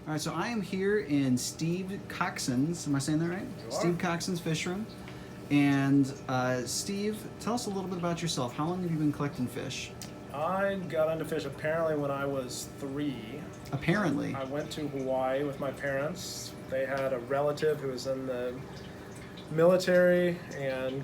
All right, so I am here in Steve Coxon's, am I saying that right? You are. Steve Coxon's fish room. And Steve, tell us a little bit about yourself. How long have you been collecting fish? I got into fish apparently when I was 3. Apparently. I went to Hawaii with my parents. They had a relative who was in the military and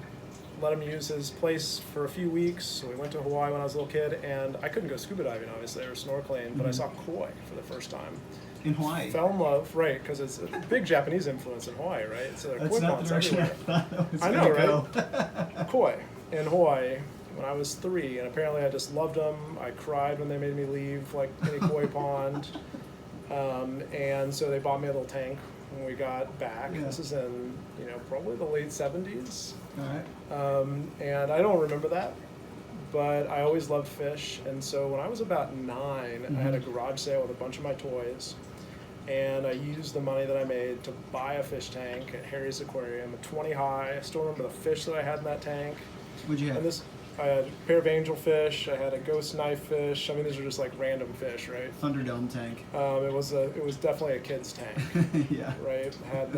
let him use his place for a few weeks. So we went to Hawaii when I was a little kid, and I couldn't go scuba diving, obviously, or snorkeling, but I saw koi for the first time. In Hawaii? Fell in love, right, because it's a big Japanese influence in Hawaii, right? So That's not the direction I thought it was I going to know, go. Koi in Hawaii when I was 3, and apparently I just loved them. I cried when they made me leave, like any koi pond. And so they bought me a little tank when we got back. Yeah. This is in, probably the late 70s. All right. And I don't remember that, but I always loved fish. And so when I was about 9, I had a garage sale with a bunch of my toys. And I used the money that I made to buy a fish tank at Harry's Aquarium, a 20 high. I still remember the fish that I had in that tank. What'd you have? And I had a pair of angelfish. I had a ghost knife fish. I mean, these are just like random fish, right? Thunderdome tank. It was definitely a kid's tank. Yeah. Right. I had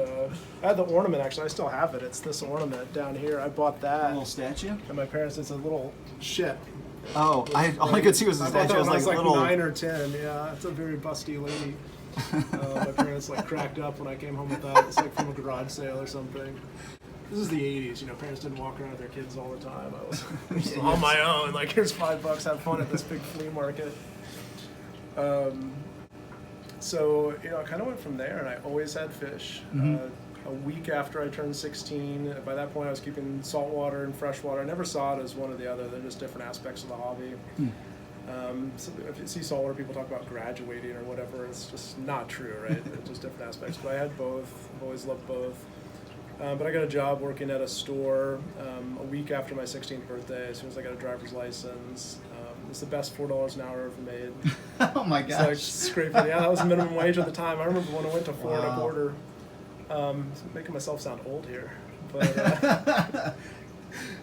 the ornament actually. I still have it. It's this ornament down here. I bought that. A little statue? And my parents. It's a little ship. Oh, all I could see was the statue. I I was was like little. 9 or 10. Yeah, it's a very busty lady. My parents cracked up when I came home with that. It's from a garage sale or something. This is the 80s, parents didn't walk around with their kids all the time. I was on my own, here's $5, have fun at this big flea market. So, I kind of went from there, and I always had fish. A week after I turned 16, by that point I was keeping saltwater and freshwater. I never saw it as one or the other, they're just different aspects of the hobby. So if you see saltwater, people talk about graduating or whatever, it's just not true, right? It's just different aspects, but I had both, I've always loved both. But I got a job working at a store a week after my 16th birthday, as soon as I got a driver's license. It's the best $4 an hour I've ever made. Oh my gosh. It's like scraping, yeah, that was minimum wage at the time. I remember when I went to $4.25. Making myself sound old here. But,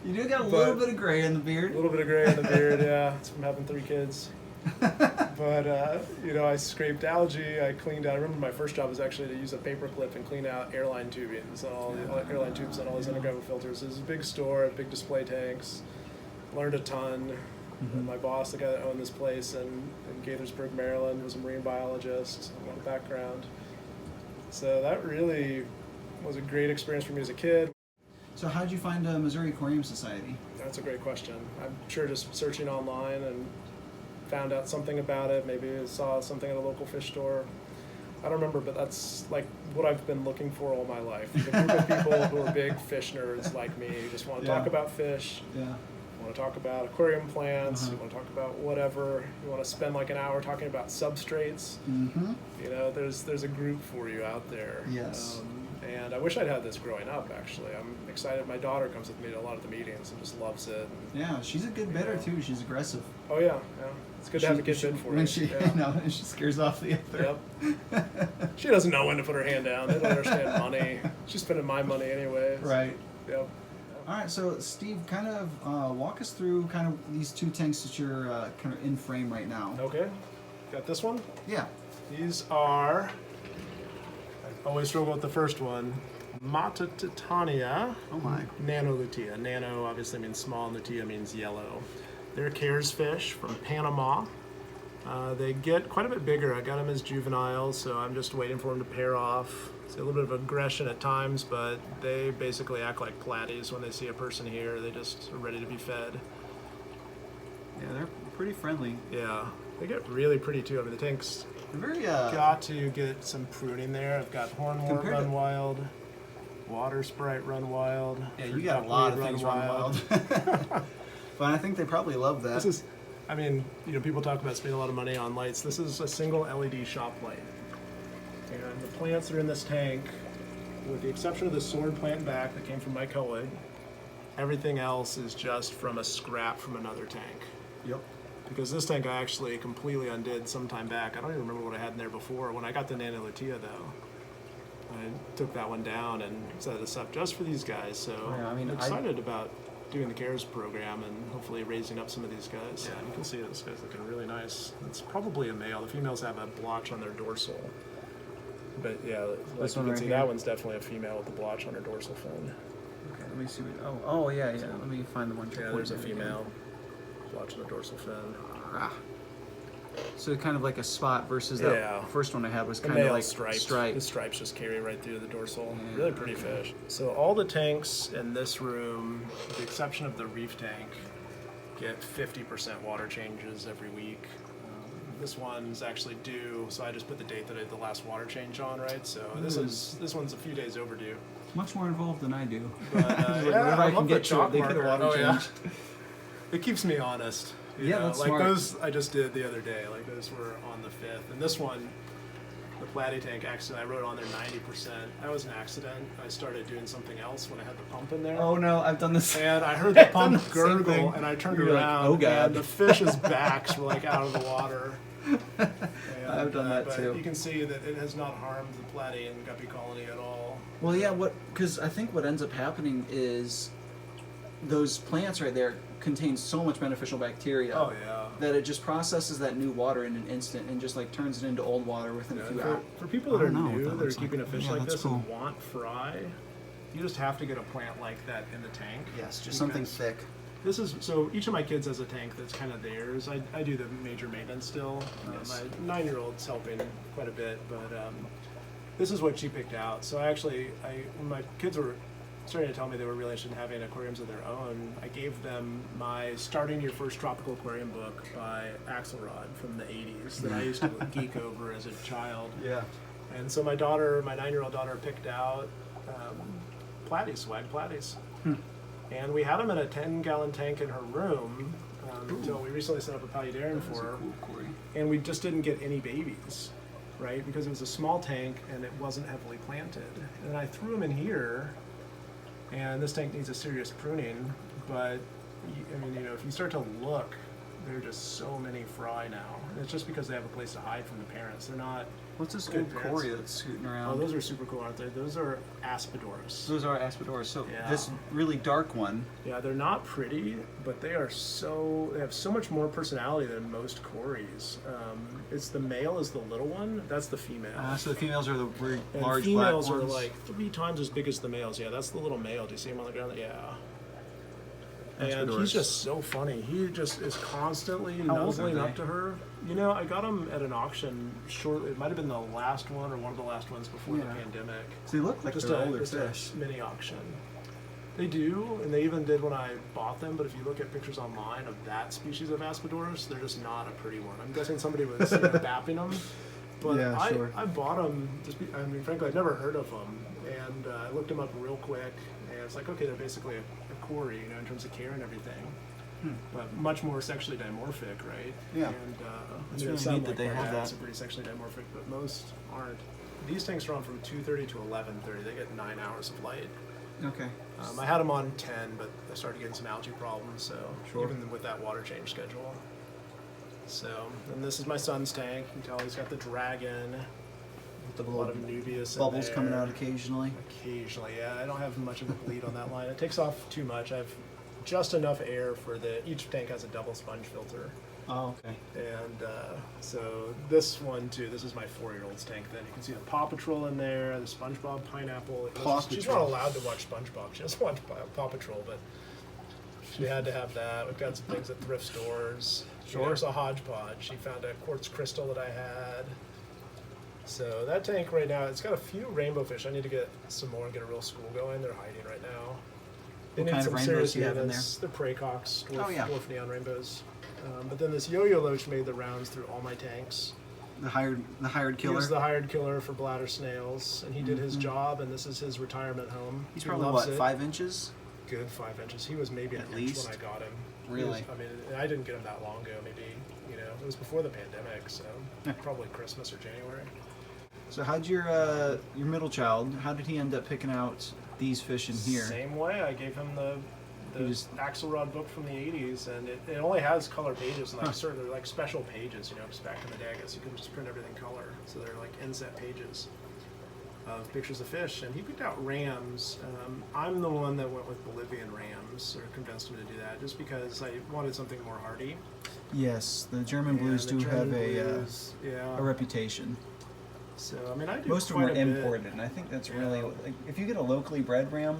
you do got a little bit of gray in the beard. A little bit of gray in the beard, yeah. It's from having 3 kids. But, I scraped algae, I cleaned out. I remember my first job was actually to use a paper clip and clean out airline tubings, airline tubes and all these undergravel filters. It was a big store, big display tanks. Learned a ton. And my boss, the guy that owned this place in Gaithersburg, Maryland, was a marine biologist, a lot of background. So that really was a great experience for me as a kid. So how'd you find Missouri Aquarium Society? That's a great question. I'm sure just searching online and found out something about it. Maybe I saw something at a local fish store. I don't remember, but that's what I've been looking for all my life. A group of people who are big fish nerds like me, who just want to talk about fish. Yeah. Want to talk about aquarium plants, you want to talk about whatever, you want to spend an hour talking about substrates. There's a group for you out there. Yes. And I wish I'd had this growing up, actually. I'm excited. My daughter comes with me to a lot of the meetings and just loves it. Yeah, she's a good bidder too. She's aggressive. Oh yeah. It's good to have a kid bid for you. She scares off the other. Yep. She doesn't know when to put her hand down. They don't understand money. She's spending my money anyways. Right. Yep. All right, so Steve, kind of walk us through kind of these 2 tanks that you're kind of in frame right now. Okay. Got this one? Yeah. These are, I always struggle with the first one, Matatitania. Oh my. Nano-lutea. Nano obviously means small, and lutea means yellow. They're Cares fish from Panama. They get quite a bit bigger. I got them as juveniles, so I'm just waiting for them to pair off. See a little bit of aggression at times, but they basically act like platies when they see a person here. They just are ready to be fed. Yeah, they're pretty friendly. Yeah, they get really pretty too. I mean, the tanks They're very got to get some pruning there. I've got hornwort run wild, water sprite run wild. Yeah, you got a lot of things run wild. But I think they probably love that. People talk about spending a lot of money on lights. This is a single LED shop light. And the plants that are in this tank, with the exception of the sword plant back that came from my co-ed, everything else is just from a scrap from another tank. Yep. Because this tank I actually completely undid some time back. I don't even remember what I had in there before. When I got the Nano-lutea though, I took that one down and set this up just for these guys. So I'm excited about doing the CARES program and hopefully raising up some of these guys. Yeah, you can see this guy's looking really nice. It's probably a male. The females have a blotch on their dorsal. But yeah, like This you one can right see, here? that one's definitely a female with the blotch on her dorsal fin. Okay, let me see. Oh, yeah. Let me find the one. Yeah, there's a female blotch on the dorsal fin. Ah. So kind of like a spot versus Yeah. that first one I had was The kind of male like striped. striped. The stripes just carry right through the dorsal. Yeah, Really pretty okay. fish. So all the tanks in this room, with the exception of the reef tank, get 50% water changes every week. This one's actually due, so I just put the date that I did the last water change on, right? So this one's a few days overdue. Much more involved than I do. But Like, yeah, whenever I can love the get to it, chalk they get a marker. water Oh, yeah. change. It keeps me honest. You Yeah, know? that's like smart. those I just did the other day. Like those were on the 5th, and this one, the platy tank accident, I wrote on there 90%. That was an accident. I started doing something else when I had the pump in there. Oh no, I've done this. And I heard the I've done pump the same gurgle, thing. and I turned You're like, around, "Oh, God." and the fish's backs were like out of the water. And, I've done that but too. You can see that it has not harmed the platy and guppy colony at all. Well, yeah, because I think what ends up happening is those plants right there contain so much beneficial bacteria Oh yeah. that it just processes that new water in an instant and just like turns it into old water within a few For, hours. for people that I are don't know what new, that that are looks keeping like. a fish Yeah, like that's this cool. and want fry, you just have to get a plant like that in the tank. Yes, just something Because thick. This is so. Each of my kids has a tank that's kind of theirs. I do the major maintenance still. Nice. My 9-year-old's helping quite a bit, but this is what she picked out. So when my kids were starting to tell me they were really interested in having aquariums of their own, I gave them my Starting Your First Tropical Aquarium book by Axelrod from the 80s that I used to geek over as a child. Yeah. And so my 9-year-old daughter, picked out platies, swag platies. And we had them in a 10-gallon tank in her room until we recently set up a paludarium for her. Cool, Corey. And we just didn't get any babies, right? Because it was a small tank and it wasn't heavily planted. And I threw them in here, and this tank needs a serious pruning. But I mean, if you start to look, there are just so many fry now. And it's just because they have a place to hide from the parents. They're not. What's this Good old parents. Corey that's scooting around? Oh, those are super cool, aren't they? Those are Aspidoras. Those are Aspidoras. So Yeah. this really dark one. Yeah, they're not pretty, but they have so much more personality than most Corys. It's the male is the little one. That's the female. So the females are the very And large females black are ones. like 3 times as big as the males. Yeah, that's the little male. Do you see him on the ground? Yeah. And Aspidoras. he's just so funny. He just is constantly How old are nuzzling up they? to her. I got him at an auction shortly. It might have been the last one or one of the last ones before the Yeah. pandemic. So they look like Just they're a, older just fish. a mini auction. They do, and they even did when I bought them. But if you look at pictures online of that species of Aspidoras, they're just not a pretty one. I'm guessing somebody was bapping them. But Yeah, sure. I bought them. Frankly, I'd never heard of them, and I looked them up real quick, and it's like, okay, they're basically a Cory, in terms of care and everything. But much more sexually dimorphic, right? Yeah. And It's you know, really some neat that like they have Barnetts that. are pretty sexually dimorphic, but most aren't. These tanks are on from 2:30 to 11:30. They get 9 hours of light. Okay. I had them on 10, but I started getting some algae problems, so Sure. even with that water change schedule. So, and this is my son's tank. You can tell he's got the dragon, With the a lot little of nubius bubbles in coming there. out occasionally. Occasionally, yeah. I don't have much of a bleed on that line. It takes off too much. I have just enough air for each tank has a double sponge filter. Oh, okay. And so this one too, this is my 4-year-old's tank then. You can see the Paw Patrol in there, the SpongeBob pineapple. She's not Patrol. allowed to watch SpongeBob. She doesn't watch Paw Patrol, but she had to have that. We've got some things at thrift stores. Sure. There's a hodgepodge. She found a quartz crystal that I had. So that tank right now, it's got a few rainbow fish. I need to get some more and get a real school going. They're hiding right now. They What need kind of some rainbows serious do you have in maintenance. They're Praecox, dwarf, Oh, yeah. dwarf neon rainbows. But then this yo-yo loach made the rounds through all my tanks. The hired He killer. was the hired killer for bladder snails, and he did his Mhm. job. And this is his retirement home. He's He probably loves what, it. 5 inches? Good 5 inches. He was maybe At an inch least? when I got him. He Really? was- I didn't get him that long ago. Maybe it was before the pandemic, so Yeah. probably Christmas or January. So how'd your middle child? How did he end up picking out these fish in here? Same way. I gave him the You just- Axelrod book from the 80s, and it only has color pages, and Huh. they're like special pages, because back in the day, I guess you can just print everything color, so they're like inset pages of pictures of fish. And he picked out rams. I'm the one that went with Bolivian rams, or convinced him to do that, just because I wanted something more hardy. Yes, the German blues And the do have German a blues, yeah. reputation. So I mean, I do Most of them quite are a bit. imported, and I think that's Yeah. really like, if you get a locally bred ram,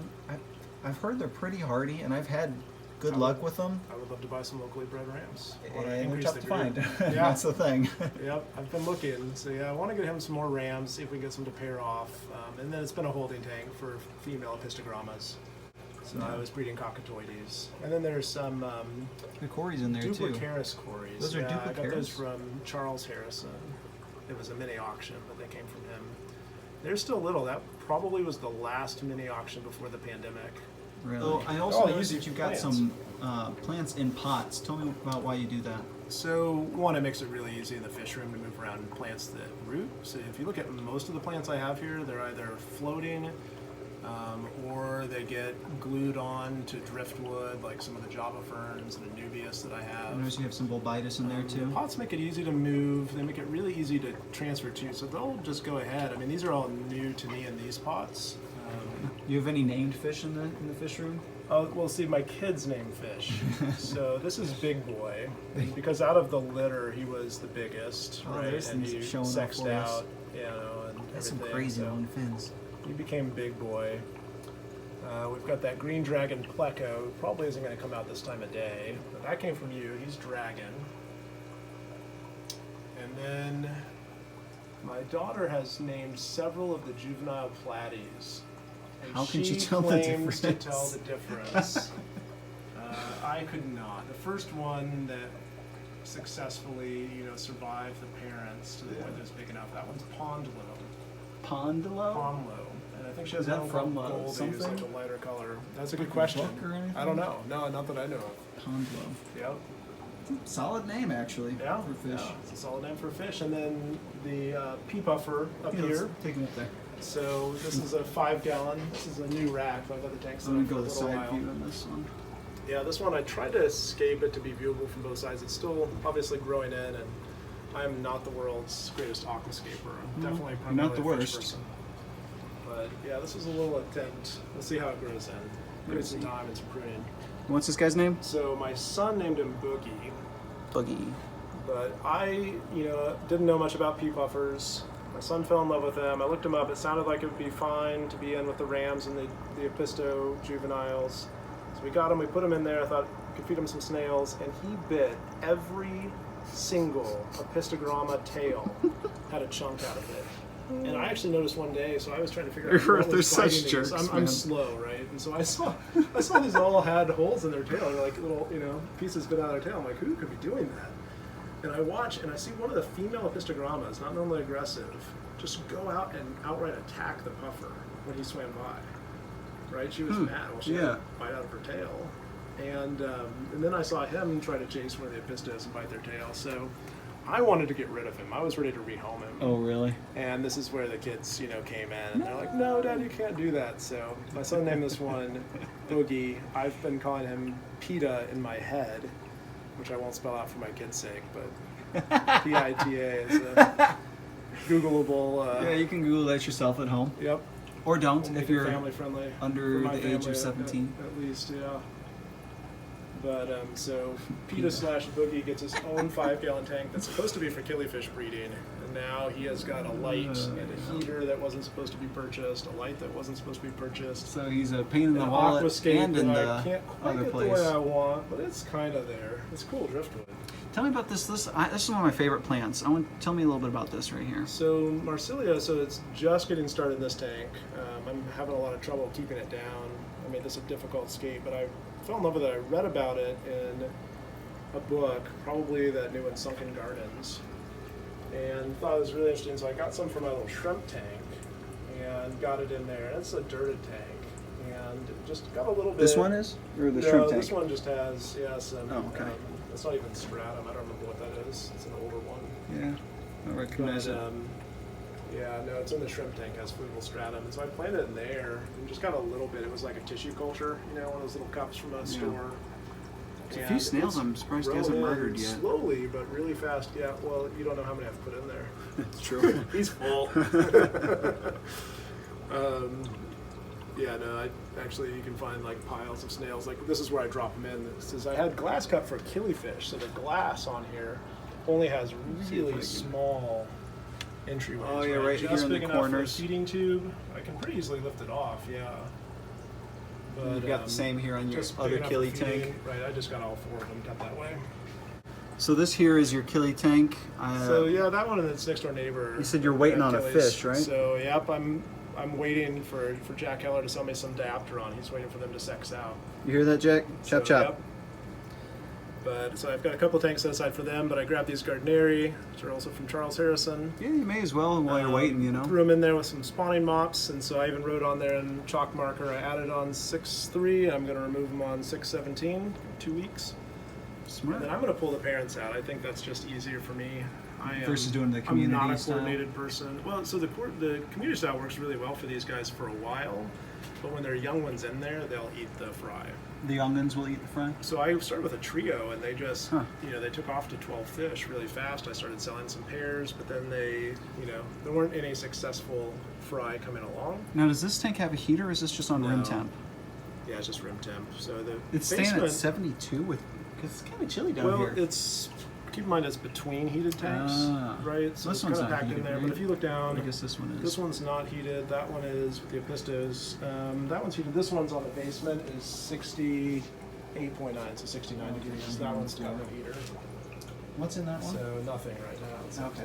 I've heard they're pretty hardy, and I've had good I luck would- with them. I would love to buy some locally bred rams. I wanna And they're increase tough the to group. find. Yeah. That's the thing. Yep, I've been looking. So yeah, I want to get him some more rams, see if we can get some to pair off. And then it's been a holding tank for female Apistogrammas. So I was breeding cockatoides. And then there's some The Corey's in there too. duplicaris cories. Those are yeah, I got those duplicaris? from Charles Harrison. It was a mini auction, but they came from him. They're still little. That probably was the last mini auction before the pandemic. Really? Oh, I also noticed easy that you've got plants. some plants in pots. Tell me about why you do that. So one, it makes it really easy in the fish room to move around plants that root. So if you look at most of the plants I have here, they're either floating or they get glued on to driftwood, like some of the Java ferns and Anubias that I I have. noticed you have some bulbitis in there The too. pots make it easy to move. They make it really easy to transfer to. So they'll just go ahead. I mean, these are all new to me in these pots. You have any named fish in the fish room? Oh, well, see, my kids name fish. So this is Big Boy, because out of the litter, he was the biggest, Oh, right? there's And things he showing up sexed for us. out, you know, and That's some everything. crazy so long fins. he became Big Boy. We've got that green dragon pleco, who probably isn't going to come out this time of day. But that came from you. He's dragon. And then my daughter has named several of the juvenile platies. And How can she she tell the claims to difference? tell the difference. I could not. The first one that successfully, survived the parents to the point that it's big enough, that one's Pondlow. Pondlow? Pomlow. And I think she Is has that one from, called Goldie, something? who's like a lighter color. That's a good question. Book or anything? I don't know. No, not that I know of. Pondlow. Yep. Solid name actually. Yeah. For fish. Yeah, it's a solid name for a fish. And then the pea puffer up Yeah, let's here. take him up there. So this is a 5-gallon. This is a new rack. I've had the tank set I'm up gonna for go a the little side while. view on this one. Yeah, this one I tried to escape it to be viewable from both sides. It's still obviously growing in, and I'm not the world's greatest aquascaper. I'm No, definitely you're not primarily the a fish worst. person. But yeah, this is a little attempt. We'll see how it grows in. Give it some time and some pruning. What's this guy's name? So my son named him Boogie, Boogie. but I, didn't know much about pea puffers. My son fell in love with them. I looked him up. It sounded like it would be fine to be in with the rams and the Apisto juveniles. So we got him. We put him in there. I thought we could feed him some snails, and he bit every single Apistogramma tail. Had a chunk out of it. And I actually noticed one day, so I was trying to figure out what They're was such biting these. jerks, I'm man. slow, right? And so I saw these all had holes in their tail, and like little, pieces bit out of their tail. I'm like, who could be doing that? And I watch, and I see one of the female Apistogrammas, not normally aggressive, just go out and outright attack the puffer when he swam by. Right? She was mad. Well, she had Yeah. a bite out of her tail. And then I saw him try to chase one of the Apistos and bite their tail. So I wanted to get rid of him. I was ready to rehome him. Oh, really? And this is where the kids, came in, and they're like, "No, Dad, you can't do that." So my son named this one Boogie. I've been calling him PETA in my head, which I won't spell out for my kids' sake, but PITA is a Googleable. Yeah, you can Google that yourself at home. Yep. Or don't We'll make if it you're family friendly under for my the age family, of 17. at least, yeah. But so PETA / Boogie gets his own 5-gallon tank that's supposed to be for killifish breeding, and now he has got a light and a heater that wasn't supposed to be purchased, a light that wasn't supposed to be purchased, So he's a pain in the an wallet aquascape and in that I the can't quite other get place. the way I want, but it's kind of there. It's cool driftwood. Tell me about this. This is one of my favorite plants. Tell me a little bit about this right here. So Marsilia, so it's just getting started in this tank. I'm having a lot of trouble keeping it down. I made this a difficult skate, but I fell in love with it. I read about it in a book, probably that new one, Sunken Gardens, and thought it was really interesting. So I got some for my little shrimp tank and got it in there. And it's a dirted tank, and just got a little bit. This one is, or the No, shrimp tank? this one just has some. Oh, okay. It's not even stratum. I don't remember what that is. It's an older one. Yeah, I recognize But, it. yeah, no, it's in the shrimp tank, has fluvial stratum. And so I planted it in there and just got a little bit. It was like a tissue culture, one of those little cups from a store. There's a few And snails it's I'm surprised he hasn't growing murdered yet. Slowly, but really fast. Yeah, well, you don't know how many I've put in there. It's true. He's full. Yeah, no, you can find like piles of snails. Like this is where I drop them in. This is, I had glass cup for killifish, so the glass on here only has really small entryways. Oh, yeah, right here Just in the big enough for a corners. feeding tube. I can pretty easily lift it off, yeah. But You've got the same here on your just big other enough killie for feeding. tank. Right, I just got all 4 of them cut that way. So this here is your killie tank. So yeah, that one and its next door neighbor. You said you're waiting on a killies. fish, right? So yep, I'm waiting for Jack Keller to sell me some diapteron. He's waiting for them to sex out. You hear that, Jack? Chop, So, chop. Yep. But so I've got a couple tanks set aside for them, but I grabbed these Gardneri, which are also from Charles Harrison. Yeah, you may as well while you're waiting, you know. Threw them in there with some spawning mops, and so I even wrote on there in chalk marker. I added on 6'3". I'm going to remove them on 6'17", 2 weeks. Smart. And then I'm going to pull the parents out. I think that's just easier for me. Versus doing the community I'm not a style? coordinated person. Well, so the community style works really well for these guys for a while, but when there are young ones in there, they'll eat the fry. The young'uns will eat the fry? So I started with a trio, and they just, Huh. they took off to 12 fish really fast. I started selling some pairs, but then there weren't any successful fry coming along. Now, does this tank have a heater, or is this just on room No. temp? Yeah, it's just room temp. So the It's staying at 72 because it's kind of chilly down here. keep in mind it's between heated tanks, Ah. right? So This it's one's kind of not packed in heated, there. right? But if you look down, I guess this one is. this one's not heated. That one is with the Apistos. That one's heated. This one's on the basement is 68.9, so 69 degrees. That one's got no heater. What's in that one? So nothing right now. It's Okay.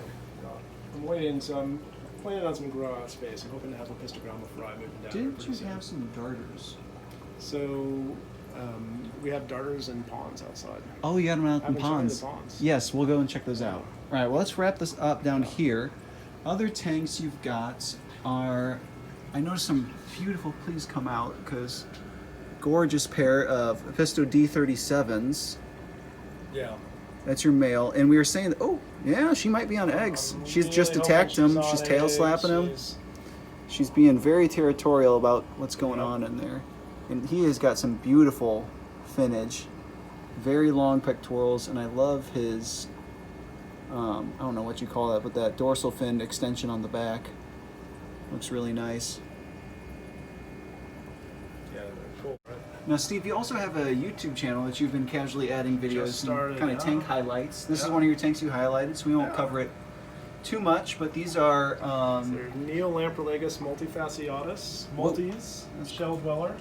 I'm waiting. So I'm planning on some grow out space. I'm hoping to have a Apistogramma fry moving down. here Didn't pretty you soon. have some darters? So we have darters and ponds outside. Oh, you got them out in Haven't shown you ponds. the ponds. Yes, we'll go and check those out. All right, well, let's wrap this up down here. Other tanks you've got are, I noticed some beautiful, please come out, because gorgeous pair of Apisto D37s. Yeah. That's your male. And we were saying, that, oh, yeah, she might be on eggs. She's really just hoping attacked him. on She's tail eggs. slapping him. She's being very territorial about what's going on in there. And he has got some beautiful finnage, very long pectorals, and I love his, I don't know what you call that, but that dorsal fin extension on the back. Looks really nice. Yeah, they're cool, right? Now, Steve, you also have a YouTube channel that you've been casually adding videos started, and kind of yeah. tank highlights. This is Yeah. one of your tanks you highlighted, so we won't Yeah. cover it too much, but these are, They're Neolamprolagus multifasciatus, Maltese, shell dweller.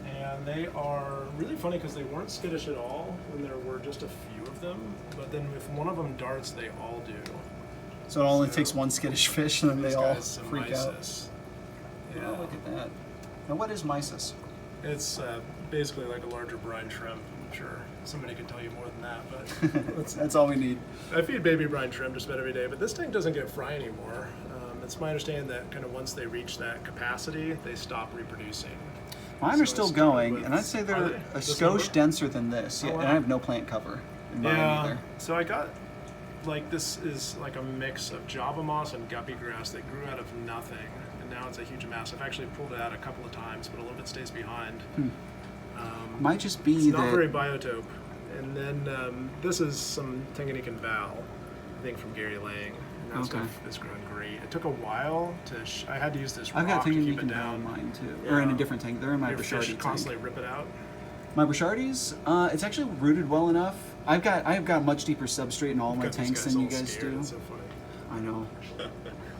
And they are really funny because they weren't skittish at all when there were just a few of them. But then if one of them darts, they all do. so it only So- takes one skittish fish and then These they all guys, some freak out. mysis. Oh, Yeah. look at that. Now, what is mysis? It's basically like a larger brine shrimp. I'm sure somebody can tell you more than that, but That's all we need. I feed baby brine shrimp just about every day. But this tank doesn't get fry anymore. It's my understanding that kind of once they reach that capacity, they stop reproducing. Mine So are still it's kind of going, with- and I'd say Are they're they? a This skosh number? denser than this. Oh, Yeah, wow. and I have no plant cover in mine either. So I got, like, this is like a mix of Java moss and guppy grass that grew out of nothing, and now it's a huge mass. I've actually pulled it out a couple of times, but a little bit stays behind. Might just be It's that. not very biotope. And then this is some Tanganyikan Val, I think from Gary Lang. And that Okay. stuff is growing great. It took a while to. I had to use this rock I've got to things keep you it can down. down mine too, or in a Yeah. different tank. They're in my Your Bouchardy fish tank. constantly rip it out. My Bouchardy's, it's actually rooted well enough. I've got much deeper substrate in all my Got these tanks guys than you all guys scared. do. It's so funny. I know.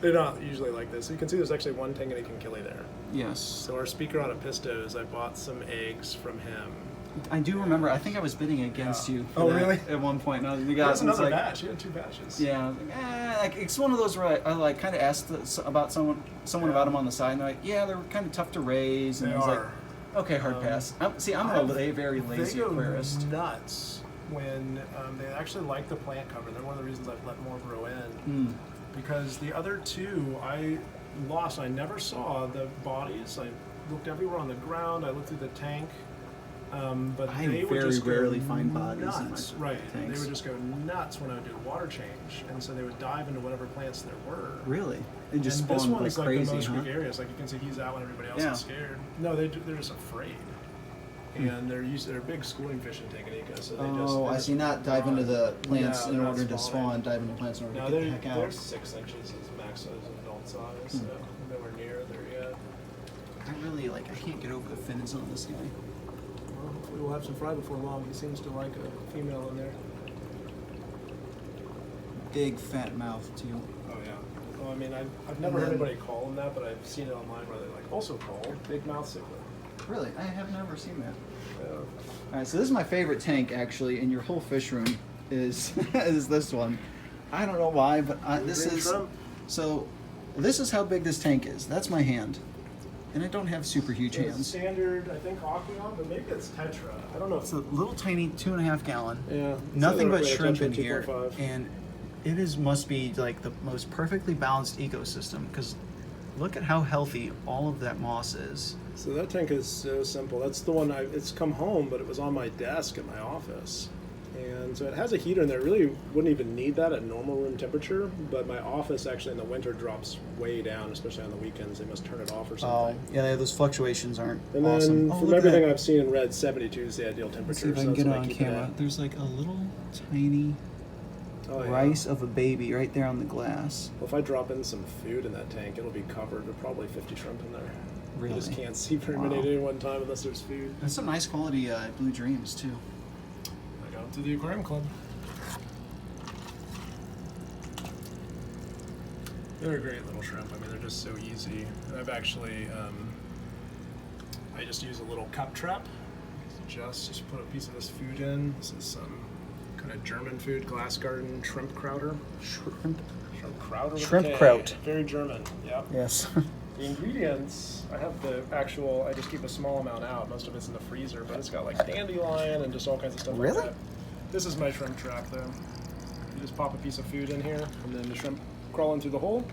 They're not usually like this. You can see there's actually one Tanganyikan Killie there. Yes, So our speaker on Apistos, I bought some eggs from him. I do remember. I think I was bidding against Yeah. you. For Oh, that really? At one point, and the That guy was was another like, batch. You had 2 batches. yeah, I was like, it's one of those where I like kind of asked about someone Yeah. about them on the side, and they're like, yeah, they're kind of tough to raise, and They I was are. like, okay, hard pass. I'm a very lazy They go aquarist. nuts when they actually like the plant cover. They're one of the reasons I've let more grow in. Mm. Because the other 2 I lost. I never saw the bodies. I looked everywhere on the ground. I looked through the tank. But I they would very just go rarely find bodies in my nuts. Right. tanks. They would just go nuts when I would do a water change. And so they would dive into whatever plants there were. Really? It just And this spawned like one's like crazy, the most huh? gregarious. Like you can see he's out when everybody else Yeah. is scared. No, they're just afraid. And they're big schooling fish in Tanganyikan, so they just. Oh, they I just see. Not dive into the plants No, in they're not order to spawning. spawn. Dive into plants in order No, to get the heck they're out. 6 inches is max size of adult size, so nowhere near there yet. I really like. I can't get over the fins on this guy. Well, hopefully we'll have some fry before long. He seems to like a female in there. big fat mouth too. Oh yeah. Well, I mean, I've never heard anybody call them that, but I've seen it online where they're like also called big mouth cichlid. Really? I have never seen that. Yeah. All right, so this is my favorite tank actually in your whole fish room is is this one. I don't know why, but this Green is shrimp. so. This is how big this tank is. That's my hand, and I don't have super huge So it's hands. standard, I think Aquarium, but maybe it's Tetra. I don't know. It's a little tiny 2.5 gallon. Yeah. Nothing but Tetra shrimp in here, 2.5. and it is must be like the most perfectly balanced ecosystem because look at how healthy all of that moss is. So that tank is so simple. That's the one it's come home, but it was on my desk in my office. And so it has a heater in there. It really wouldn't even need that at normal room temperature, but my office actually in the winter drops way down, especially on the weekends. They must turn it off or Oh, something. yeah, those fluctuations aren't And awesome. then Oh, from look at everything that. I've seen in red, 72 is the ideal Let's temperature. see if I so can that's get it what I on keep it camera. at. There's like a little tiny Oh, yeah. rice of a baby right there on the glass. Well, if I drop in some food in that tank, it'll be covered with probably 50 shrimp in there. Really? You just can't see very many Wow. at any one time unless there's food. That's some nice quality blue dreams too. I go to the Aquarium Club. They're a great little shrimp. I mean, they're just so easy. I've actually, I just use a little cup trap. Just put a piece of this food in. This is some kind of German food, glass garden shrimp crowder. Shrimp. Shrimp crowder with Shrimp a K. kraut. Very German, yeah. Yes. The ingredients, I have the actual, I just keep a small amount out. Most of it's in the freezer, but it's got like dandelion and just all kinds of stuff Really? like that. This is my shrimp trap though. You just pop a piece of food in here and then the shrimp crawl in through the hole.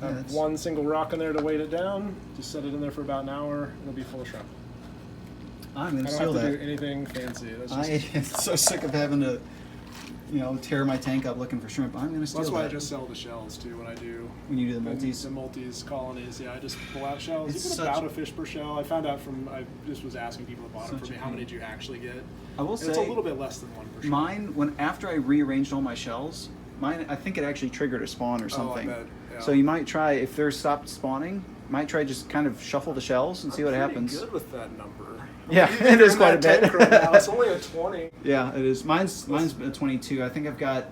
Yeah, Have that's- one single rock in there to weight it down. Just set it in there for about an hour. It'll be full of shrimp. I'm I gonna don't steal have to that. do anything fancy. That's, I just, am so sick of having to, tear my tank up looking for shrimp. I'm gonna steal that's why I that. just sell the shells too when I do When you do the multis. The multis colonies, yeah, I just pull out shells. It's You get such- about a fish per shell. I found out I just was asking people at the bottom Such for me, a how many pain. do you actually get? I will And say it's a little bit less than one per shell. mine after I rearranged all my shells, I think it actually triggered a spawn or something. bet, yeah. So you might try if they're stopped spawning, might try just kind of shuffle the shells and see what I'm pretty happens. good with that number. Yeah, I'm it is in quite a that bit. tank right now. It's only a 20. Yeah, it is. Mine's a 22. I think I've got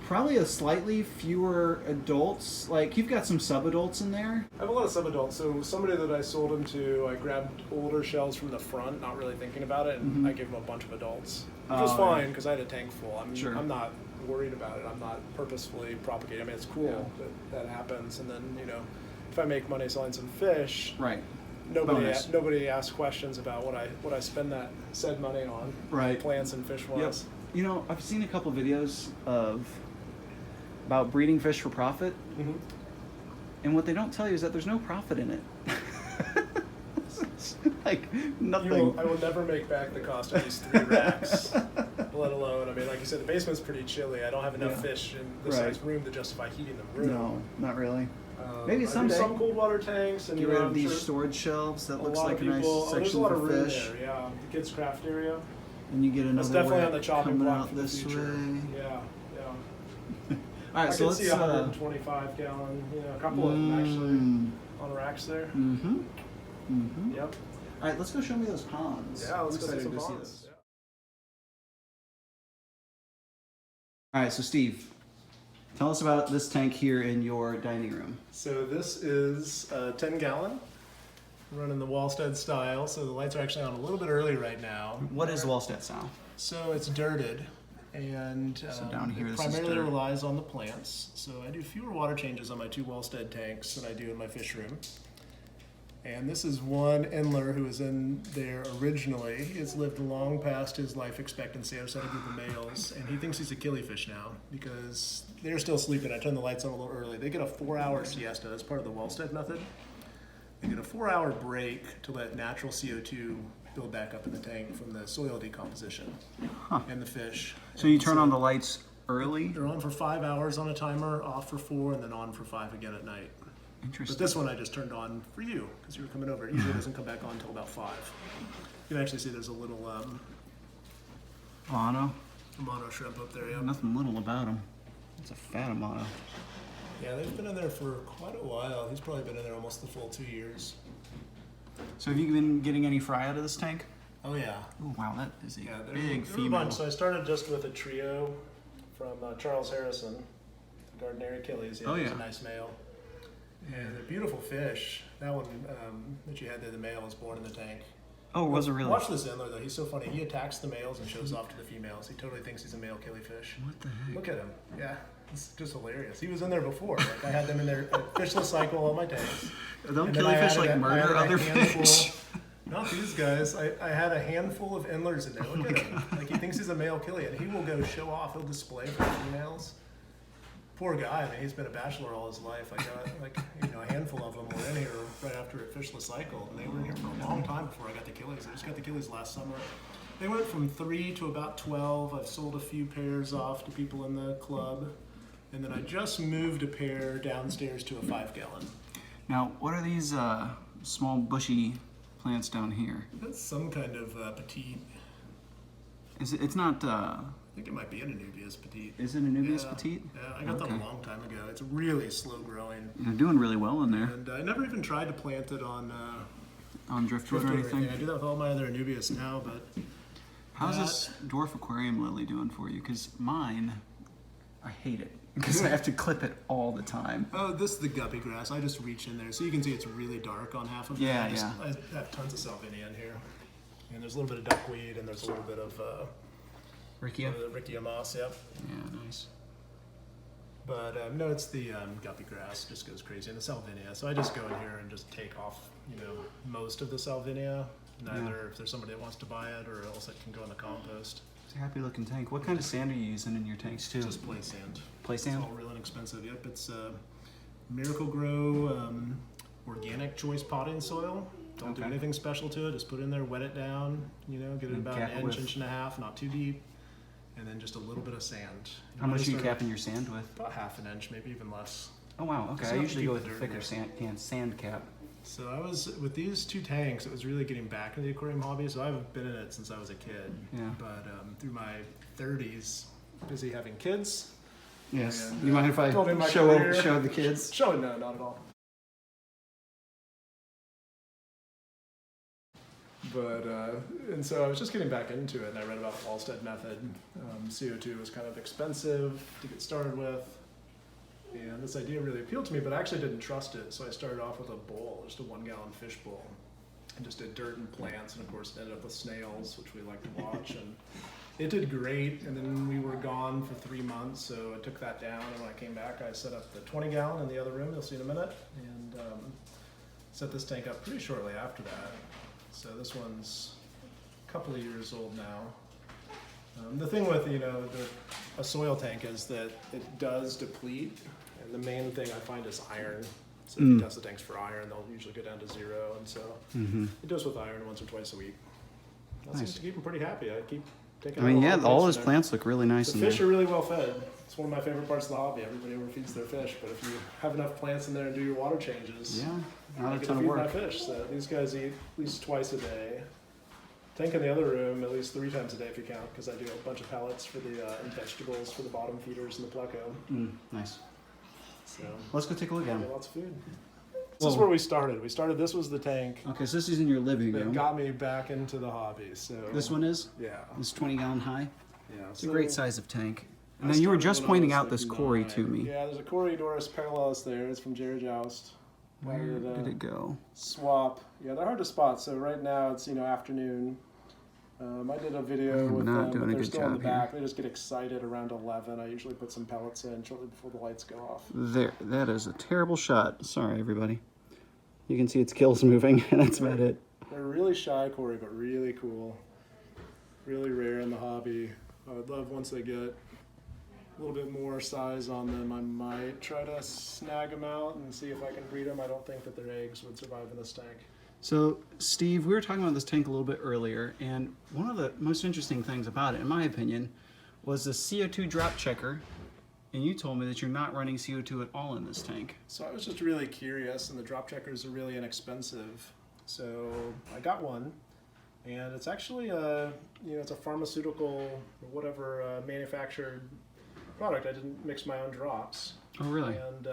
probably a slightly fewer adults. Like you've got some sub-adults in there. I have a lot of sub-adults. So somebody that I sold them to, I grabbed older shells from the front, not really thinking about it, and I gave them a bunch of adults. Which was Oh, fine because I had a tank full. Sure. I'm not worried about it. I'm not purposefully propagating. I mean, it's cool that happens. And then, if I make money selling some fish, Right. nobody asks questions about what I spend that said money on. Right. Plants and fish wise. Yep. I've seen a couple videos about breeding fish for profit, Mm-hmm. and what they don't tell you is that there's no profit in it. Like nothing. I will never make back the cost of these 3 racks, let alone, I mean, like you said, the basement's pretty chilly. I don't have enough fish in the Right. size room to justify heating the room. No, not really. Maybe I do someday. some cold water tanks, and Get rid I'm of these sure storage shelves. That a looks lot like of a nice people. There's a section lot for of room fish. there. Yeah, the kids' craft area. And you get another It's definitely on rack the chopping coming block out for the this future. way. Yeah. All I right, so can let's. see 125 gallon. A couple of them actually on racks there. Mm-hmm. Mm-hmm. Yep. All right, let's go show me those ponds. Yeah, let's I'm go see excited some to ponds. those. All right, so Steve, tell us about this tank here in your dining room. So this is a 10-gallon, running the Wallstad-style. So the lights are actually on a little bit early right now. What is Wallstad-style? So it's dirted, and So down here, it this is primarily dirt. relies on the plants. So I do fewer water changes on my 2 Wallstad tanks than I do in my fish room. And this is one Endler who was in there originally. He's lived long past his life expectancy. I've started with the males, and he thinks he's a killifish now because they're still sleeping. I turned the lights on a little early. They get a 4-hour siesta. That's part of the Wallstad method. They get a 4-hour break to let natural CO2 build back up in the tank from the soil decomposition and the fish. So you turn on the lights early? They're on for 5 hours on a timer, off for 4, and then on for 5 again at night. Interesting. But this one I just turned on for you because you were coming over. It usually doesn't come back on until about 5. You can actually see there's a little Mono? mono shrimp up there. Yeah. Nothing little about him. It's a fat mono. Yeah, they've been in there for quite a while. He's probably been in there almost the full 2 years. So have you been getting any fry out of this tank? Oh yeah. Oh wow, that is a Yeah, big they're a female. bunch. So I started just with a trio from Charles Harrison, the Gardner Achilles. Oh, He's yeah. a nice male. And they're beautiful fish. That one that you had there, the male, was born in the tank. Oh, was it really? Watch this Endler, though. He's so funny. He attacks the males and shows off to the females. He totally thinks he's a male killifish. What the heck? Look at him. Yeah, it's just hilarious. He was in there before. Like, I had them in there, fishless cycle on my tanks. Don't And then I killifish added like I murder added a other handful- fish? Not these guys. I had a handful of Endlers in there. Look at him. Like, he thinks he's a male killie, and he will go show off. He'll display for females. Poor guy. I mean, he's been a bachelor all his life. I got a handful of them were in here right after a fishless cycle, and they were in here for a long time before I got the killies. I just got the killies last summer. They went from 3 to about 12. I've sold a few pairs off to people in the club, and then I just moved a pair downstairs to a 5-gallon. Now, what are these small bushy plants down here? That's some kind of petite. It's not. I think it might be an Anubias petite. Is it Anubias Yeah. petite? Yeah, I got them a long time ago. It's really slow growing. You're doing really well in there. And I never even tried to plant it on Driftwood or driftwood or anything? anything. I do that with all my other Anubias now, but How's this dwarf aquarium lily doing for you? Because mine, I hate it. Because I have to clip it all the time. oh, this is the guppy grass. I just reach in there. So you can see it's really dark on half of it. Yeah, I have tons of salvinia in here. And there's a little bit of duckweed, and there's a little bit of Rickia? Rickia moss, yep. Yeah, nice. But no, it's the guppy grass just goes crazy, and the salvinia. So I just go in here and just take off, most of the salvinia. Either if there's somebody that wants to buy it, or else it can go in the compost. It's a happy looking tank. What kind of sand are you using in your tanks too? Just play sand. Play sand? It's all real inexpensive. Yep, it's Miracle Grow organic choice potting soil. Don't do Okay. anything special to it. Just put it in there, wet it down. Get it And about cap an it inch, with- inch and a half, not too deep, and then just a little bit of sand. How much are you Just capping your sand with? About half an inch, maybe even less. Oh wow, okay. It's I not usually deep go with with a dirt in thicker there. sand cap. So I was with these 2 tanks. It was really getting back into the aquarium hobby. So I've been in it since I was a kid. Yeah. But through my 30s, busy having kids. Yes. And, You mind if I told him my show career. the kids? Show no, not at all. But and so I was just getting back into it, and I read about the Wallstad method. CO2 was kind of expensive to get started with, and this idea really appealed to me. But I actually didn't trust it, so I started off with a bowl, just a 1-gallon fish bowl, and just did dirt and plants, and of course ended up with snails, which we like to watch. And it did great, and then we were gone for 3 months, so I took that down. And when I came back, I set up the 20-gallon in the other room. You'll see in a minute, and set this tank up pretty shortly after that. So this one's a couple of years old now. The thing with a soil tank is that it does deplete, and the main thing I find is iron. So if you test the tanks for iron, they'll usually go down to 0, and so it does with iron once or twice a week. That seems to keep them pretty happy. I keep taking. I mean, out yeah, the all fish his in there. plants look really nice The in there. fish are really well fed. It's one of my favorite parts of the hobby. Everybody overfeeds their fish, but if you have enough plants in there and do your water changes, Yeah, I not a get ton to of feed my work. fish. So these guys eat at least twice a day. Tank in the other room at least 3 times a day if you count, because I do a bunch of pellets for the and vegetables for the bottom feeders and the pleco. Nice. So Let's go take a look at yeah, him. lots of food. This is where we started. This was the tank Okay, so this is in your living that room. got me back into the hobby. So This one is? yeah, This 20-gallon high? yeah. It's a great size of tank. I And then you were started just when I pointing was, out like, this Cory 9. to me. Yeah, there's a corydoras parallels there. It's from Jerry Joust. Where did it go? Swap. Yeah, they're hard to spot. So right now it's afternoon. I did a video I'm with not them, doing but a they're good still in the job here. back. They just get excited around 11. I usually put some pellets in shortly before the lights go off. There, that is a terrible shot. Sorry, everybody. You can see its gills moving, and that's about it. They're really shy, Cory, but really cool. Really rare in the hobby. I would love once they get a little bit more size on them, I might try to snag them out and see if I can breed them. I don't think that their eggs would survive in this tank. So, Steve, we were talking about this tank a little bit earlier, and one of the most interesting things about it, in my opinion, was the CO2 drop checker. And you told me that you're not running CO2 at all in this tank. So I was just really curious, and the drop checkers are really inexpensive. So I got one, and it's actually it's a pharmaceutical or whatever manufactured product. I didn't mix my own drops. Oh, really? And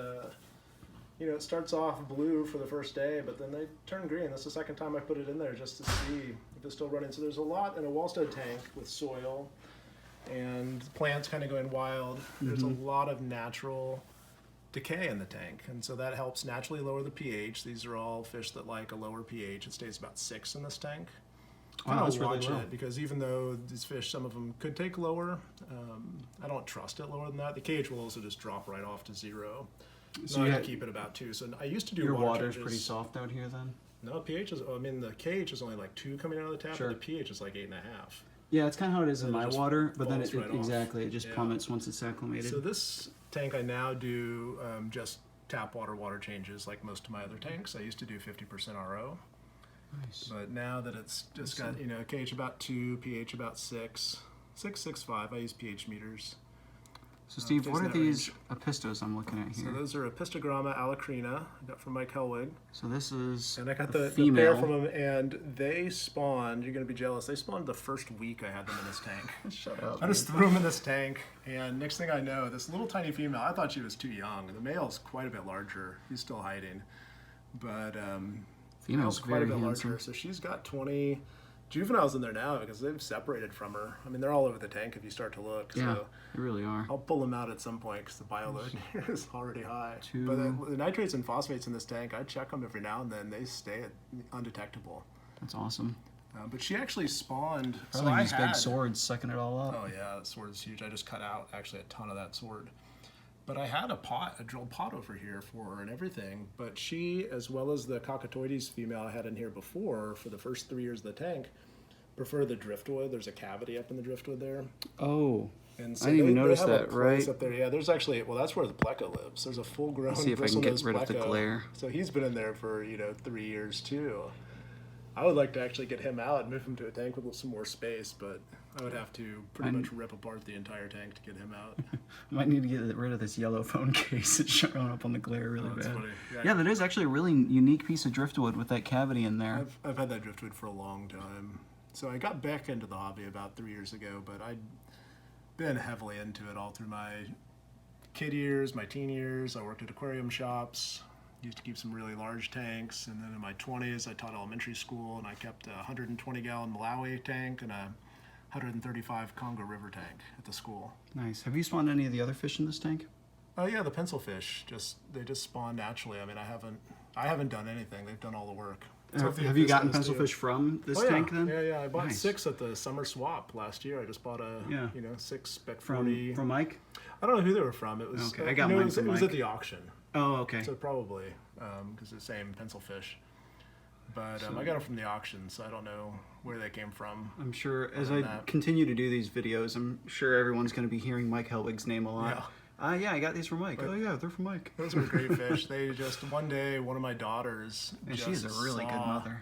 it starts off blue for the first day, but then they turn green. That's the second time I put it in there just to see if it's still running. So there's a lot in a Wallstad tank with soil and plants kind of going wild, there's a lot of natural decay in the tank, and so that helps naturally lower the pH. These are all fish that like a lower pH. It stays about 6 in this tank. Wow, that's really watch low. it, because even though these fish, some of them could take lower, I don't trust it lower than that. The pH will also just drop right off to 0. So I you can had, keep it about 2. So I used to do your water water's changes. pretty soft out here then? No, pH is, I mean, the KH is only like 2 coming out of the tap, Sure. but the pH is like 8.5. Yeah, it's kind of how it is in And it my just water, but then falls right off. exactly, it just Yeah. plummets once it's acclimated. So this tank I now do just tap water changes like most of my other tanks. I used to do 50% RO. Nice. But now that it's just got, you know, KH about 2, pH about 6, 6.5, I use pH meters. So Steve, stays what in are that these range. Apistos I'm looking at So here? those are Apistogramma alacrina, I got from Mike Helwig. So this is And I got a the female. pair from them, and they spawned, you're going to be jealous, they spawned the first week I had them in this tank. Shut up. I just threw them in this tank, and next thing I know, this little tiny female, I thought she was too young. The male's quite a bit larger. He's still hiding. But Female's quite a very bit handsome. larger. So she's got 20 juveniles in there now because they've separated from her. I mean, they're all over the tank if you start to look. Yeah, So they really are. I'll pull them out at some point because the bioload here is already high. Two. But the nitrates and phosphates in this tank, I check them every now and then. They stay undetectable. That's awesome. But she actually spawned. Probably these big swords sucking it all up. Oh yeah, that sword is huge. I just cut out actually a ton of that sword. But I had a drilled pot over here for her and everything. But she, as well as the cockatoides female I had in here before, for the first 3 years of the tank, prefer the driftwood. There's a cavity up in the driftwood there. Oh, And I didn't even notice have a that, place right? Up there. Yeah, there's actually, well, that's where the pleco lives. There's a full-grown Let's see if I can get bristlenose rid of the pleco. glare. So he's been in there for, 3 years too. I would like to actually get him out and move him to a tank with some more space, but I would have to pretty much rip apart the entire tank to get him out. Might need to get rid of this yellow phone case. It's showing up on the glare really That's bad. funny. Yeah, that is actually a really unique piece of driftwood with that cavity in there. I've had that driftwood for a long time. So I got back into the hobby about 3 years ago, but I'd been heavily into it all through my kid years, my teen years. I worked at aquarium shops, used to keep some really large tanks, and then in my 20s I taught elementary school, and I kept a 120-gallon Malawi tank and a 135 Congo River tank at the school. Nice. Have you spawned any of the other fish in this tank? Oh yeah, the pencil fish, they just spawn naturally. I mean, I haven't done anything. They've done all the work. So if Have you gotten guys do- pencilfish from this Oh, yeah. tank then? Yeah. I bought Nice. 6 at the summer swap last year. I just bought a, Yeah. 6 Spec 40. From Mike? I don't know who they were from. It was Okay, I got mine it was from at Mike. the auction, Oh, okay. so probably because it's the same pencil fish. But So- I got them from the auction, so I don't know where they came from. I'm sure as Other I than that. continue to do these videos, I'm sure everyone's going to be hearing Mike Helwig's name a lot. Yeah, I got these from Mike. But- Oh yeah, they're from Mike. Those were great fish. They just one day, one of my daughters. And she's a just really good saw- mother.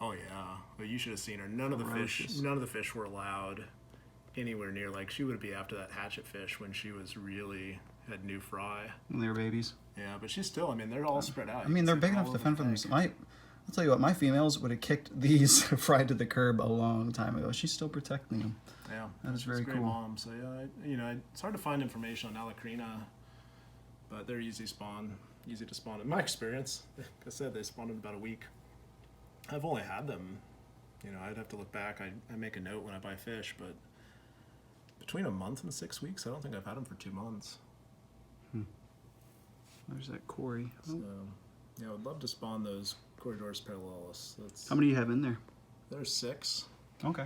Oh yeah, but you should have seen her. None of the fish were allowed anywhere near. Like she would be after that hatchet fish when she was really had new fry. When they were babies. Yeah, but she's still. I mean, they're all spread out. I mean, they're big enough to fend for themselves. I'll tell you what, my females would have kicked these fried to the curb a long time ago. She's still protecting them. Yeah, That is very she's a great cool. mom. So yeah, it's hard to find information on alacrina, but they're easy to spawn. In my experience, like I said, they spawned in about a week. I've only had them. I'd have to look back. I make a note when I buy fish, but between a month and 6 weeks, I don't think I've had them for 2 months. There's that Cory. So, yeah, I would love to spawn those corydoras parallelis. How many do you have in there? There's 6. Okay.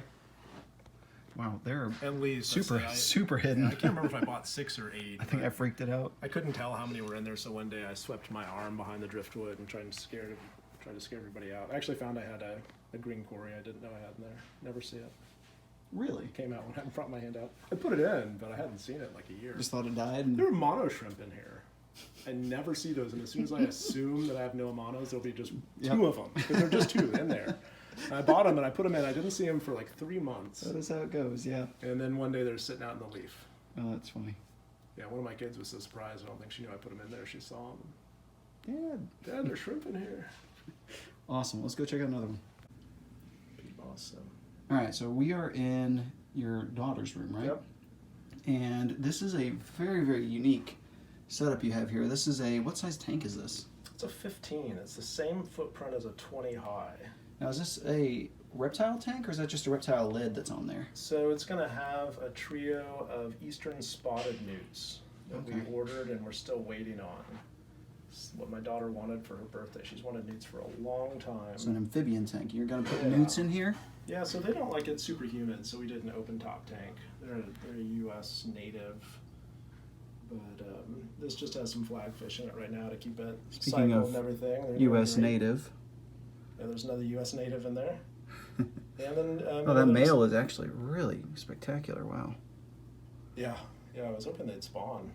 Wow, they're At least. super hidden. I can't remember if I bought 6 or 8. I think but I freaked it out. I couldn't tell how many were in there, so one day I swept my arm behind the driftwood and tried to scare everybody out. I actually found I had a green cory I didn't know I had in there. Never see it. Really? It came out when I brought my hand out. I put it in, but I hadn't seen it in like a year. Just thought it died. And... There are mono shrimp in here. I never see those, and as soon as I assume that I have no monos, there'll be just 2 of them, because they're just 2 in there. And I bought them and I put them in. I didn't see them for like 3 months. That is how it goes, yeah. And then one day they're sitting out in the leaf. Oh, that's funny. Yeah, one of my kids was so surprised. I don't think she knew I put them in there. She saw them. Dad, there's shrimp in here. Awesome. Let's go check out another one. Pretty awesome. All right, so we are in your daughter's room, right? Yep. And this is a very, very unique setup you have here. This is what size tank is this? It's a 15. It's the same footprint as a 20 high. Now, is this a reptile tank, or is that just a reptile lid that's on there? So it's going to have a trio of eastern spotted newts that we ordered and we're still waiting on. It's what my daughter wanted for her birthday. She's wanted newts for a long time. So an amphibian tank. You're going to put newts in here? Yeah, so they don't like it super humid, so we did an open top tank. They're a U.S. native, but this just has some flagfish in it right now to keep it Speaking cycled of and everything. They're U.S. doing great. native. Yeah, there's another U.S. native in there. And then Oh, that male is actually really spectacular. Wow. Yeah, I was hoping they'd spawn.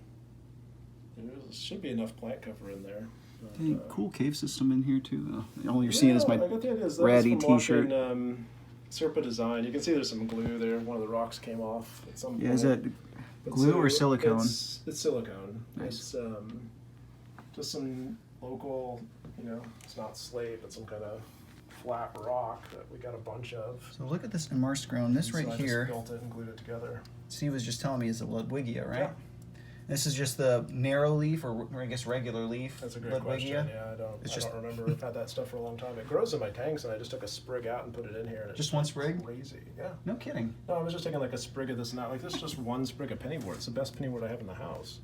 There should be enough plant cover in there. But, Hey, cool cave system in here too. All you're seeing is my I got the idea. ratty t-shirt. Serpa Design. You can see there's some glue there. One of the rocks came off at some point. Yeah, is that glue or silicone? It's silicone. Nice. It's just some local, it's not slate, but some kind of flat rock that we got a bunch of. So look at this Emersed ground. This right So I here, just built it and glued it together. Steve was just telling me is a Ludwigia, right? Yeah. This is just the narrow leaf, or I guess regular leaf. That's a great Ludwigia? question. Yeah, I don't remember. I've had that stuff for a long time. It grows in my tanks, and I just took a sprig out and put it in here. And it's Just one sprig? crazy. Yeah. No kidding. No, I was just taking like a sprig of this and that. Like this is just one sprig of pennywort. It's the best pennywort I have in the house.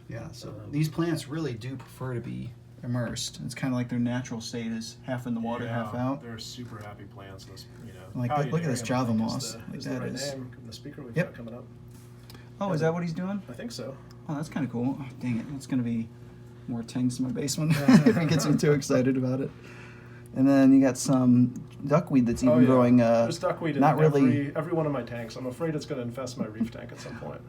Yeah, so these plants really do prefer to be immersed. It's kind of like their natural state is half in the water, half out. They're super happy plants. This, Like, look at this Java moss. Is Like the that right is. name. The speaker we've Yep. got coming up. Oh, is that what he's doing? I think so. Oh, that's kind of cool. Oh, dang it. It's going to be more tanks in my basement if he gets me too excited about it. And then you got some duckweed that's even growing. There's duckweed in not really. every one of my tanks. I'm afraid it's going to infest my reef tank at some point.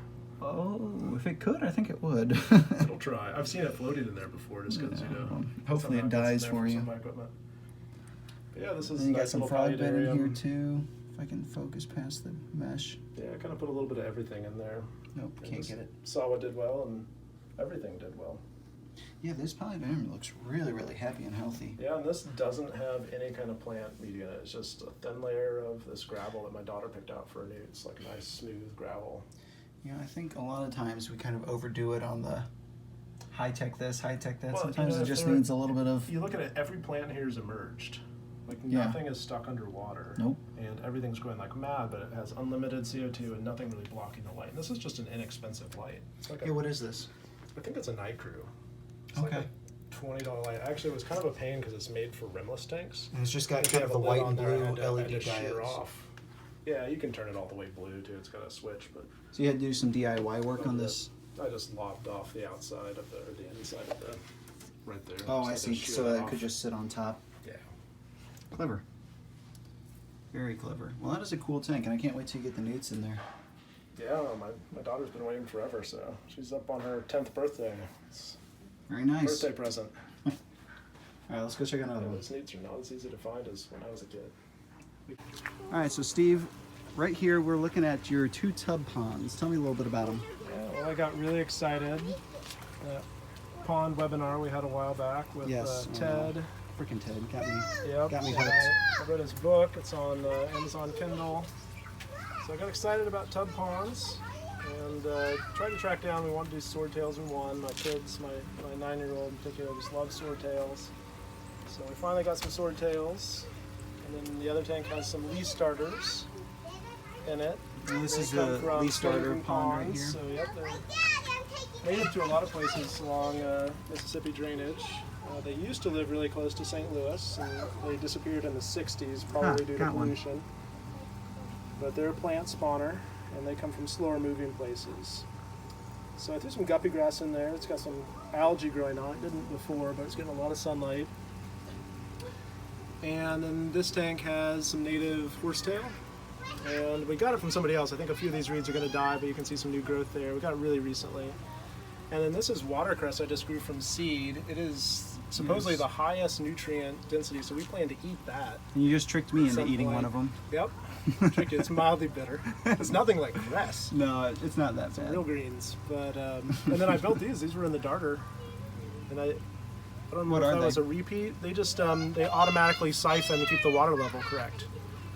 Oh, if it could, I think it would. It'll try. I've seen it floated in there before, just because well, hopefully it somehow dies gets in there for from you. some of my equipment. But yeah, this is And you a got nice some little frog bed in here paludarium. too. If I can focus past the mesh. Yeah, I kind of put a little bit of everything in there. Nope, And can't just get it. Saw what did well, and everything did well. Yeah, this paludarium looks really, really happy and healthy. Yeah, and this doesn't have any kind of plant media in it. It's just a thin layer of this gravel that my daughter picked out for a newt. It's like a nice, smooth gravel. Yeah, I think a lot of times we kind of overdo it on the high-tech this, high-tech that. Well, Sometimes it if just there- needs a little bit of... You look at it, every plant here is emerged. Like Yeah. nothing is stuck underwater. Nope. And everything's going like mad, but it has unlimited CO2 and nothing really blocking the light. And this is just an inexpensive light. It's like Yeah, what is this? I think it's a night crew. It's Okay. like a $20 light. Actually, it was kind of a pain because it's made for rimless tanks. And it's just got If you kind of have the a lid white on and there, I blue had to LED shear diodes. off. Yeah, you can turn it all the way blue too. It's got a switch, but So you had to do some DIY work on this? I just lopped off the outside of or the inside of the right there. Oh, So I just see. shear So it that off. could just sit on top. Yeah. Clever. Very clever. Well, that is a cool tank, and I can't wait to get the newts in there. Yeah, my daughter's been waiting forever, so she's up on her 10th birthday. It's Very a nice. birthday present. All right, let's go check another Yeah, one. those newts are not as easy to find as when I was a kid. All right, so Steve, right here we're looking at your 2 tub ponds. Tell me a little bit about them. Yeah, well, I got really excited. That pond webinar we had a while back with Yes. Ted. Freaking Ted got me. Yep. Got me and hooked. I read his book. It's on Amazon Kindle. So I got excited about tub ponds and tried to track down. We want to do swordtails in one. My kids, my 9-year-old in particular, just love swordtails. So we finally got some swordtails. And then the other tank has some leaf starters in it. And this They is come the from leaf starter Skeleton pond right ponds, here. So yep, they're native to a lot of places along Mississippi drainage. They used to live really close to St. Louis, and they disappeared in the 60s, probably due to got one. pollution. But they're a plant spawner, and they come from slower moving places. So I threw some guppy grass in there. It's got some algae growing on it. It didn't before, but it's getting a lot of sunlight. And then this tank has some native horsetail. And we got it from somebody else. I think a few of these reeds are going to die, but you can see some new growth there. We got it really recently. And then this is watercress I just grew from seed. It is supposedly the highest nutrient density, so we plan to eat that. And you just tricked me into Some eating point. one of them. Yep. Tricky. It's mildly bitter. It's nothing like cress. No, it's not that bad. Real greens. But and then I built these. These were in the darter. And I don't What know if are that they? was a repeat. They just they automatically siphon to keep the water level correct.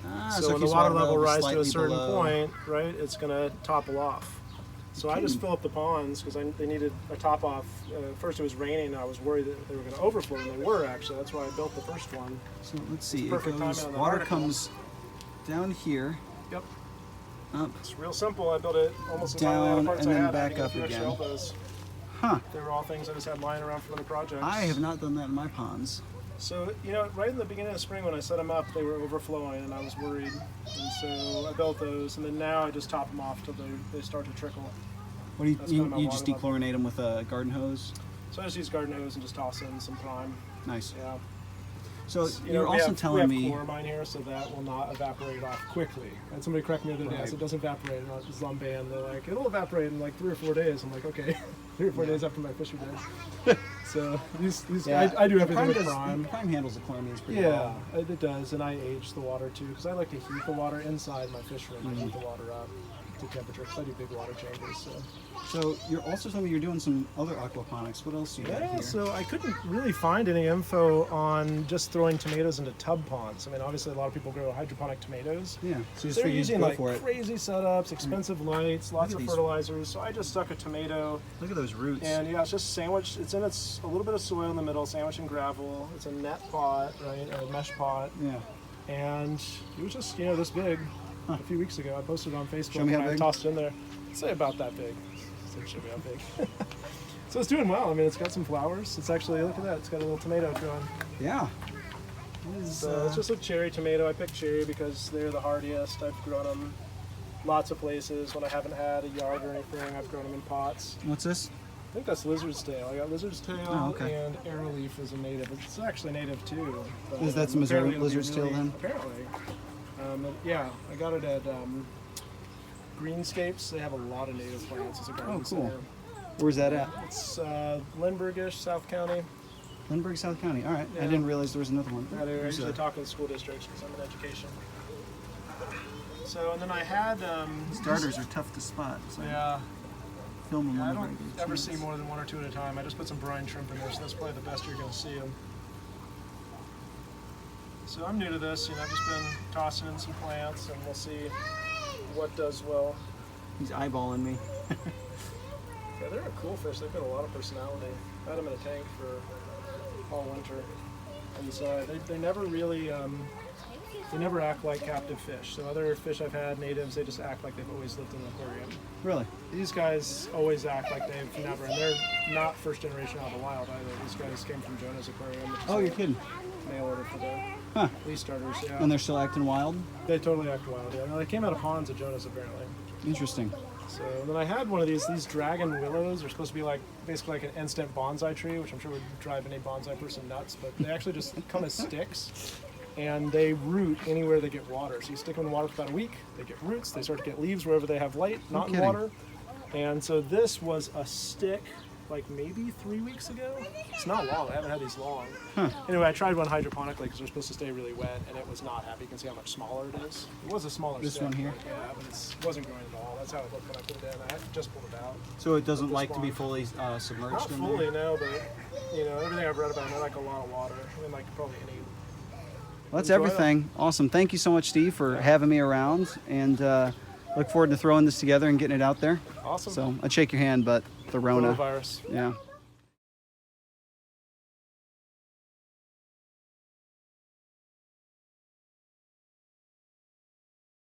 Ah, So it when the keeps water level is rises to a slightly certain below. point, right, it's going to topple off. So I just fill up the ponds because they needed a top off. First it was raining and I was worried that they were going to overflow, and they were actually. That's why I built the first one. So let's see. It perfect goes, timing on the water article. comes down here, Yep. up, It's real simple. I built it almost entirely out down, of parts and I then had. back I didn't up get a few again. extra elbows. Huh. They were all things I just had lying around from other projects. I have not done that in my ponds. So, you know, right in the beginning of spring when I set them up, they were overflowing and I was worried. And so I built those, and then now I just top them off till they start to trickle. What do you, That's kind of my you just water level. dechlorinate them with a garden hose? So I just use garden hose and just toss in some prime. Nice. Yeah. So You you're know, also we telling have me, chloramine here, so that will not evaporate off quickly. And somebody corrected me the other day, I said, it doesn't evaporate. And I was on band, they're like, it'll evaporate in like 3 or 4 days. I'm like, okay, 3 or 4 days after my fisher day. So these I do everything with prime. Prime handles the chloramines pretty Yeah, well. it does, and I age the water too, because I like to heat the water inside my fish room. I heat the water up to temperature, because I do big water changes. So you're also telling me you're doing some other aquaponics. What else do you got Yeah, here? so I couldn't really find any info on just throwing tomatoes into tub ponds. I mean, obviously a lot of people grow hydroponic tomatoes. Yeah, so you just They're figured using go like for it. crazy setups, expensive lights, lots at of these. fertilizers. So I just stuck a tomato, Look at those roots. and yeah, it's just sandwiched. It's in a little bit of soil in the middle, sandwiched in gravel. It's a net pot, right, a mesh pot, Yeah. and it was just this big. A few weeks ago, I posted it on Facebook. Show me how and I big. tossed it in there. Say about that big. So show me how big. So it's doing well. I mean, it's got some flowers. It's actually, look at that. It's got a little tomato growing. Yeah. So it's just a cherry tomato. I picked cherry because they're the hardiest. I've grown them lots of places. When I haven't had a yard or anything, I've grown them in pots. What's this? I think that's lizard's tail. I got lizard's tail, Oh, okay. and arrowleaf is a native. It's actually native too. But, Is that some Missouri apparently it'll be lizard's tail then? Apparently. Yeah, I got it at Greenscapes. They have a lot of native plants as a garden Oh, cool. center. Where's that at? It's Lindbergh-ish, South County. Lindbergh, South County. All right. I Yeah. didn't realize there was another one. That area. I There's usually a- talk in school districts because I'm in education. So, and then I had... Starters are tough to spot. So Yeah. film them I on don't the ever see more than 1 or 2 at a time. I just put some brine shrimp in there, so that's probably the best you're going to see them. So I'm new to this, I've just been tossing in some plants, and we'll see what does well. He's eyeballing me. Yeah, they're a cool fish. They've got a lot of personality. I had them in a tank for all winter, and so they never really they never act like captive fish. So other fish I've had, natives, they just act like they've always lived in an aquarium. Really? These guys always act like they've never, and they're not first generation out of the wild either. These guys came from Jonah's Aquarium, which is Oh, a you're kidding. mail order for the Huh. leaf starters. Yeah, And they're still acting wild? they totally act wild. Yeah, no, they came out of ponds at Jonah's apparently. Interesting. So then I had one of these dragon willows. Are supposed to be like basically like an instant bonsai tree, which I'm sure would drive any bonsai person nuts. But they actually just come as sticks, and they root anywhere they get water. So you stick them in water for about a week, they get roots. They start to get leaves wherever they have light, not in kidding. water. And so this was a stick, like maybe 3 weeks ago. It's not long. I haven't had these long. Huh. Anyway, I tried one hydroponically because they're supposed to stay really wet, and it was not happy. You can see how much smaller it is. It was a smaller This stick, one here? but yeah, but it wasn't growing at all. That's how it looked when I put it in. I just pulled it out. So it doesn't This like to be one. fully submerged Not in fully, there? no, but everything I've read about them, they like a lot of water. I mean, like probably any. Well, that's Enjoy everything. Awesome. Thank you so much, Steve, for having me around. And look forward to throwing this together and getting it out there. Awesome. So I'd shake your hand, but the Rona. Coronavirus. Yeah.